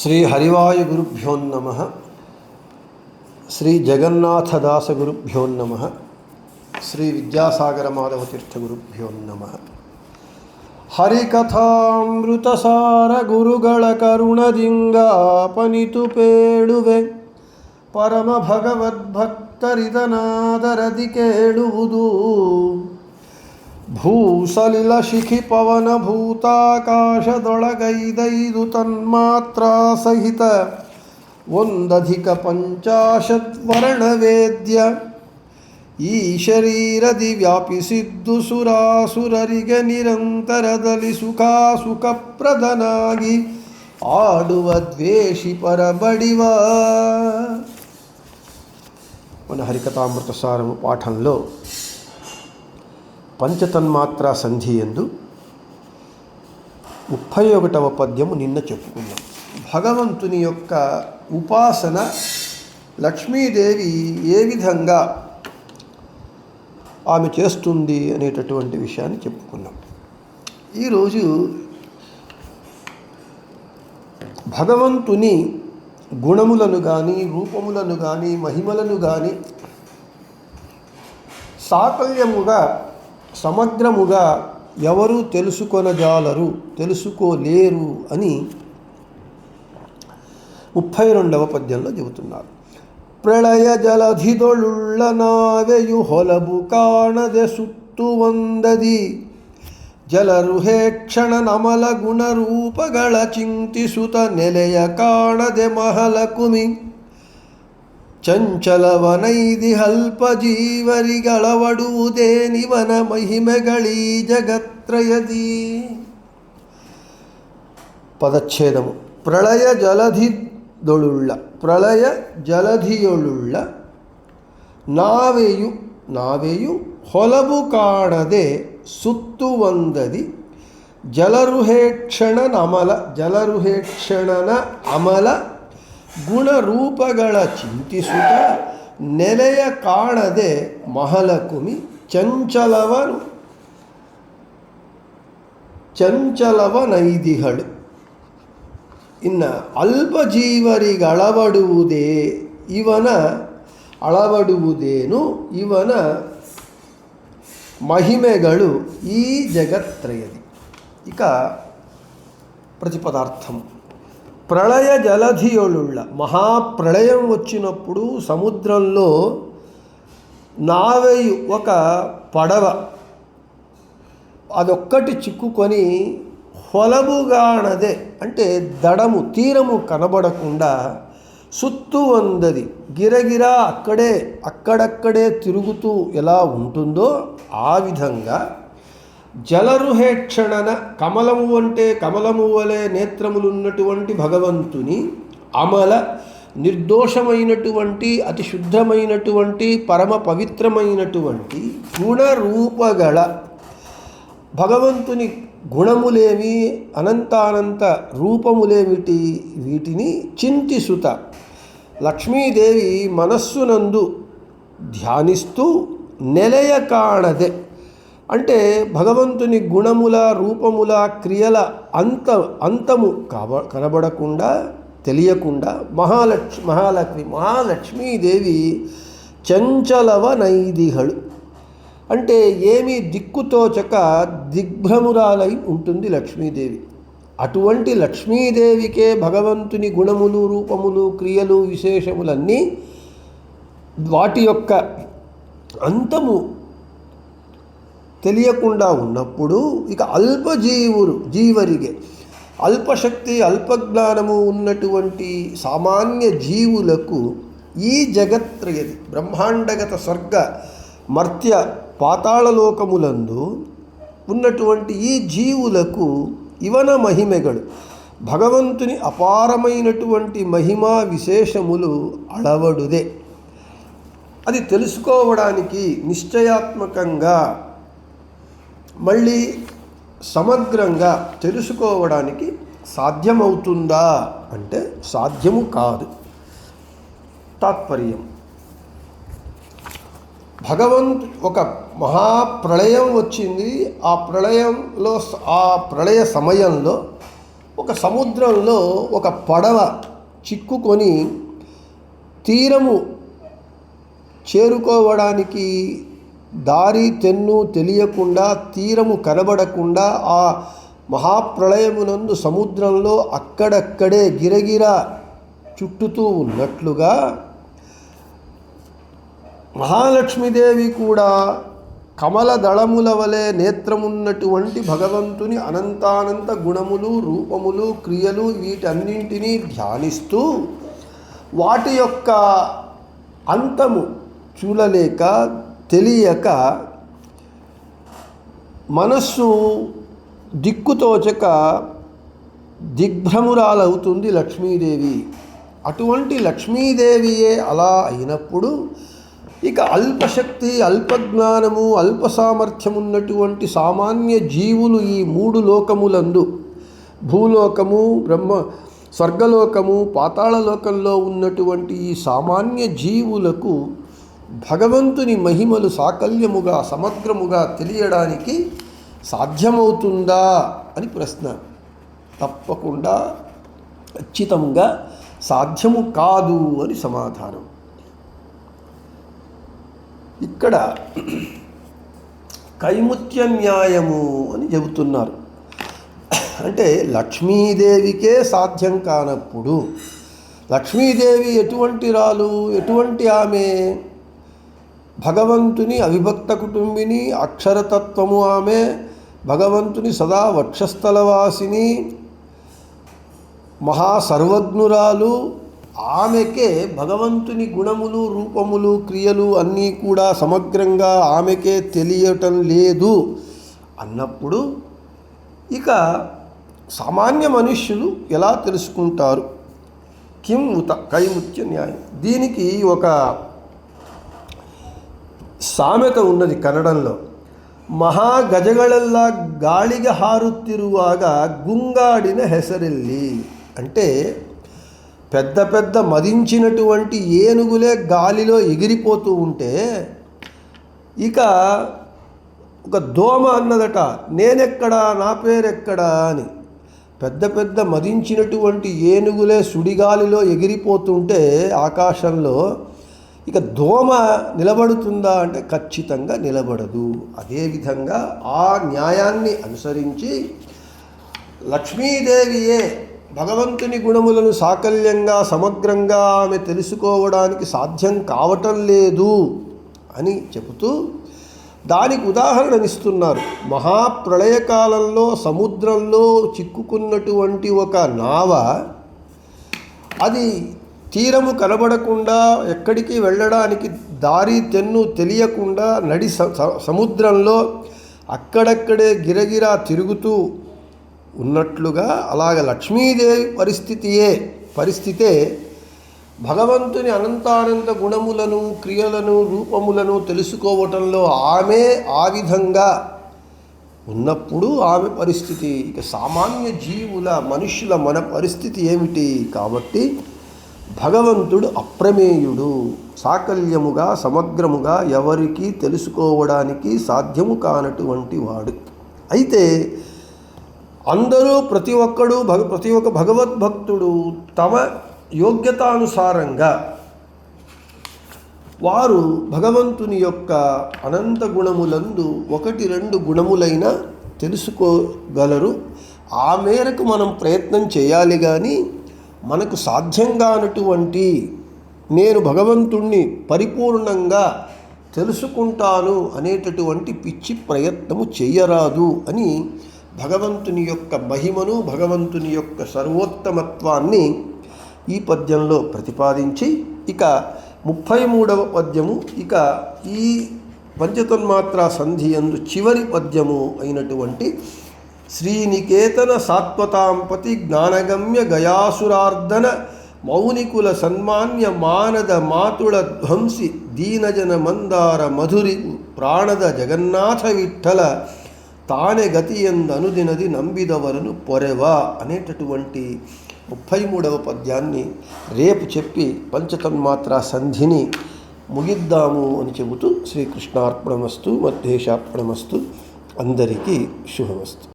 శ్రీ హరివాయు గురుభ్యో నమః. శ్రీ జగన్నాథదాస గురుభ్యో నమః. శ్రీ విద్యాసాగర మాధవ తీర్థ గురుభ్యో నమః. ಹರಿಕಥಾಮೃತಸಾರ ಗುರುಗಳ ಕರುಣದಿಂಗಾಪನಿತು ಪೇಳುವೆ ಪರಮ ಭಗವದ್ಭಕ್ತರಿದನಾದರದಿ ಕೇಳುವುದು. ಭೂಸಲಿಲ ಶಿಖಿ ಪವನ ಭೂತಾಕಾಶದೊಳಗೈದೈದು ತನ್ಮಾತ್ರ ಸಹಿತ ಒಂದಧಿಕ ಪಂಚಾಶತ್ ವರ್ಣವೇದ್ಯ ಈ ಶರೀರದಿ ವ್ಯಾಪಿಸಿದ್ದು ಸುರಾಸುರರಿಗೆ ನಿರಂತರದಲ್ಲಿ ಸುಖಪ್ರದನಾಗಿ ಆಡುವ ದ್ವೇಷಿ ಪರಬಡಿವ. మన హరికథామృత సారము పాఠంలో పంచతన్మాత్ర సంధి యందు 31వ పద్యము నిన్న చెప్పుకున్నాం. భగవంతుని యొక్క ఉపాసన లక్ష్మీదేవి ఏ విధంగా ఆమె చేస్తుంది అనేటటువంటి విషయాన్ని చెప్పుకున్నాం. ఈరోజు భగవంతుని గుణములను కానీ రూపములను కానీ మహిమలను కానీ సాకల్యముగా సమగ్రముగా ఎవరు తెలుసుకొనజాలరు, తెలుసుకోలేరు అని 32వ పద్యంలో చెబుతున్నారు. ಪ್ರಳಯ ಜಲಧಿದೊಳುಳ್ಳ ನಾವೆಯು ಹೊಲಬು ಕಾಣದೆ ಸುತ್ತು ಒಂದದಿ ಜಲರು ಹೇಕ್ಷಣ ನಮಲ ಗುಣರೂಪಗಳ ಚಿಂತಿಸುತ್ತ ನೆಲೆಯ ಕಾಣದೆ ಮಹಲ ಕುಮಿ ಚಂಚಲವನೈದಿ ಅಲ್ಪ ಜೀವರಿಗಳವಡುವುದೇ ನಿವನ ಮಹಿಮೆಗಳೀ ಜಗತ್ರಯದಿ. ಪದಚ್ಛೇದಮು. ಪ್ರಳಯ ಜಲಧಿದೊಳುಳ್ಳ, ಪ್ರಳಯ ಜಲಧಿಯೊಳುಳ್ಳ ನಾವೆಯು ಹೊಲಬು ಕಾಣದೆ ಸುತ್ತುವಂದದಿ ಜಲರುಹೇಕ್ಷಣನ ಅಮಲ ಗುಣರೂಪಗಳ ಚಿಂತಿಸುತ್ತ ನೆಲೆಯ ಕಾಣದೆ ಮಹಲಕುಮಿ ಚಂಚಲವನೈದಿಗಳು. ಇನ್ನು ಅಳವಡುವುದೇನು ಇವನ మహిమಗಳು ఈ జగత్రయది. ఇక ప్రతిపదార్థం. ప్రళయ జలధియొలుళ్ళ, మహాప్రళయం వచ్చినప్పుడు సముద్రంలో నావెయు ఒక పడవ అదొక్కటి చిక్కుకొని ಹೊಲಬುಗಾಣದೆ అంటే దడము తీరము కనబడకుండా సుత్తు వందది గిరగిరా అక్కడక్కడే తిరుగుతూ ఎలా ఉంటుందో ఆ విధంగా జలరుహేక్షణన, కమలము అంటే కమలము వలె నేత్రములున్నటువంటి భగవంతుని అమల నిర్దోషమైనటువంటి అతి శుద్ధమైనటువంటి పరమ పవిత్రమైనటువంటి గుణరూపగల భగవంతుని గుణములేమి, అనంతానంత రూపములేమిటి, వీటిని చింతిసుత లక్ష్మీదేవి మనస్సునందు ధ్యానిస్తూ నెలయ కాణదే అంటే భగవంతుని గుణముల రూపముల క్రియల అంతము కనబడకుండా తెలియకుండా మహాలక్ష్మీదేవి చంచలవనైదిహಳು అంటే ఏమీ దిక్కుతోచక దిగ్భ్రమురాలై ఉంటుంది లక్ష్మీదేవి. అటువంటి లక్ష్మీదేవికే భగవంతుని గుణములు రూపములు క్రియలు విశేషములన్నీ వాటి యొక్క అంతము తెలియకుండా ఉన్నప్పుడు ఇక జీవరిగే అల్పశక్తి అల్పజ్ఞానము ఉన్నటువంటి సామాన్య జీవులకు ఈ జగత్రయది బ్రహ్మాండగత స్వర్గ మర్త్య పాతాళలోకములందు ఉన్నటువంటి ఈ జీవులకు ఇవన మహిమెಗಳು భగవంతుని అపారమైనటువంటి మహిమా విశేషములు అళవడుదే. అది తెలుసుకోవడానికి నిశ్చయాత్మకంగా మళ్ళీ సమగ్రంగా తెలుసుకోవడానికి సాధ్యమవుతుందా అంటే సాధ్యము కాదు. తాత్పర్యం. ఒక మహాప్రళయం వచ్చింది. ఆ ప్రళయ సమయంలో ఒక సముద్రంలో ఒక పడవ చిక్కుకొని తీరము చేరుకోవడానికి దారి తెన్ను తెలియకుండా, తీరము కనబడకుండా ఆ మహాప్రళయమునందు సముద్రంలో అక్కడక్కడే గిరగిరా చుట్టుతూ ఉన్నట్లుగా మహాలక్ష్మీదేవి కూడా కమల దళముల వలె నేత్రమున్నటువంటి భగవంతుని అనంతానంత గుణములు, రూపములు, క్రియలు వీటన్నింటినీ ధ్యానిస్తూ వాటి యొక్క అంతము చూడలేక తెలియక మనస్సు దిక్కుతోచక దిగ్భ్రమురాలవుతుంది లక్ష్మీదేవి. అటువంటి లక్ష్మీదేవియే అలా అయినప్పుడు ఇక అల్పశక్తి, అల్పజ్ఞానము, అల్ప సామర్థ్యం ఉన్నటువంటి సామాన్య జీవులు ఈ 3 లోకములందు, భూలోకము, స్వర్గలోకము, పాతాళలోకంలో ఉన్నటువంటి ఈ సామాన్య జీవులకు భగవంతుని మహిమలు సాకల్యముగా, సమగ్రముగా తెలియడానికి సాధ్యమవుతుందా అని ప్రశ్న. తప్పకుండా ఖచ్చితంగా సాధ్యము కాదు అని సమాధానం. ఇక్కడ కైముత్య న్యాయము అని చెబుతున్నారు. అంటే లక్ష్మీదేవికే సాధ్యం కానప్పుడు, లక్ష్మీదేవి ఎటువంటి రాలు, ఎటువంటి ఆమె? భగవంతుని అవిభక్త కుటుంబిని, అక్షరతత్వము ఆమె, భగవంతుని సదా వక్షస్థలవాసిని, మహాసర్వజ్ఞురాలు. ఆమెకే భగవంతుని గుణములు, రూపములు, క్రియలు అన్నీ కూడా సమగ్రంగా ఆమెకే తెలియటం లేదు అన్నప్పుడు ఇక సామాన్య మనుష్యులు ఎలా తెలుసుకుంటారు? కిం ఉత కైముత్య న్యాయం. దీనికి ఒక సామెత ఉన్నది కన్నడంలో. మహాగజగಳೆಲ್ಲ ಗಾಳಿಗೆ ಹಾರುತ್ತಿರುವಾಗ గుంగాడిన ಹೆಸರಲ್ಲಿ. అంటే పెద్ద పెద్ద మదించినటువంటి ఏనుగులే గాలిలో ఎగిరిపోతూ ఉంటే ఇక ఒక దోమ అన్నదట, నేనెక్కడా, నా పేరెక్కడా అని. పెద్ద పెద్ద మదించినటువంటి ఏనుగులే సుడిగాలిలో ఎగిరిపోతుంటే ఆకాశంలో ఇక దోమ నిలబడుతుందా అంటే ఖచ్చితంగా నిలబడదు. అదేవిధంగా ఆ న్యాయాన్ని అనుసరించి లక్ష్మీదేవియే భగవంతుని గుణములను సాకల్యంగా, సమగ్రంగా ఆమె తెలుసుకోవడానికి సాధ్యం కావటం లేదు అని చెబుతూ దానికి ఉదాహరణనిస్తున్నారు. మహాప్రళయకాలంలో సముద్రంలో చిక్కుకున్నటువంటి ఒక నావ, అది తీరము కనబడకుండా, ఎక్కడికి వెళ్ళడానికి దారి తెన్ను తెలియకుండా నడి సముద్రంలో అక్కడక్కడే గిరగిరా తిరుగుతూ ఉన్నట్లుగా అలాగ లక్ష్మీదేవి పరిస్థితే భగవంతుని అనంతానంత గుణములను, క్రియలను, రూపములను తెలుసుకోవటంలో ఆమె ఆ విధంగా ఉన్నప్పుడు ఆమె పరిస్థితి, ఇక సామాన్య జీవుల, మనుష్యుల మన పరిస్థితి ఏమిటి? కాబట్టి భగవంతుడు అప్రమేయుడు, సాకల్యముగా, సమగ్రముగా ఎవరికి తెలుసుకోవడానికి సాధ్యము కానటువంటి వాడు. అయితే అందరూ, ప్రతి ఒక్క భగవద్భక్తుడు తమ యోగ్యతానుసారంగా వారు భగవంతుని యొక్క అనంత గుణములందు 1-2 గుణములైనా తెలుసుకోగలరు. ఆ మేరకు మనం ప్రయత్నం చేయాలి. కానీ మనకు సాధ్యం కానటువంటి, నేను భగవంతుణ్ణి పరిపూర్ణంగా తెలుసుకుంటాను అనేటటువంటి పిచ్చి ప్రయత్నము చేయరాదు అని భగవంతుని యొక్క మహిమను, భగవంతుని యొక్క సర్వోత్తమత్వాన్ని ఈ పద్యంలో ప్రతిపాదించి, ఇక 33వ పద్యము, ఇక ఈ పంచతన్మాత్రా సంధి యందు చివరి పద్యము అయినటువంటి శ్రీనికేతన సాత్వతాంపతి జ్ఞానగమ్య గయాసురార్ధన మౌనికుల సన్మాన్య మానద మాతుళ ధ్వంసి దీనజన మందార మధురి ప్రాణద జగన్నాథ విఠల తానే గతి అనుదినది నంబిదవరను పొరెవా అనేటటువంటి 33వ పద్యాన్ని రేపు చెప్పి పంచతన్మాత్రా సంధిని ముగిద్దాము అని చెబుతూ శ్రీకృష్ణార్పణమస్తు, మధ్యేశార్పణమస్తు. అందరికీ శుభమస్తు.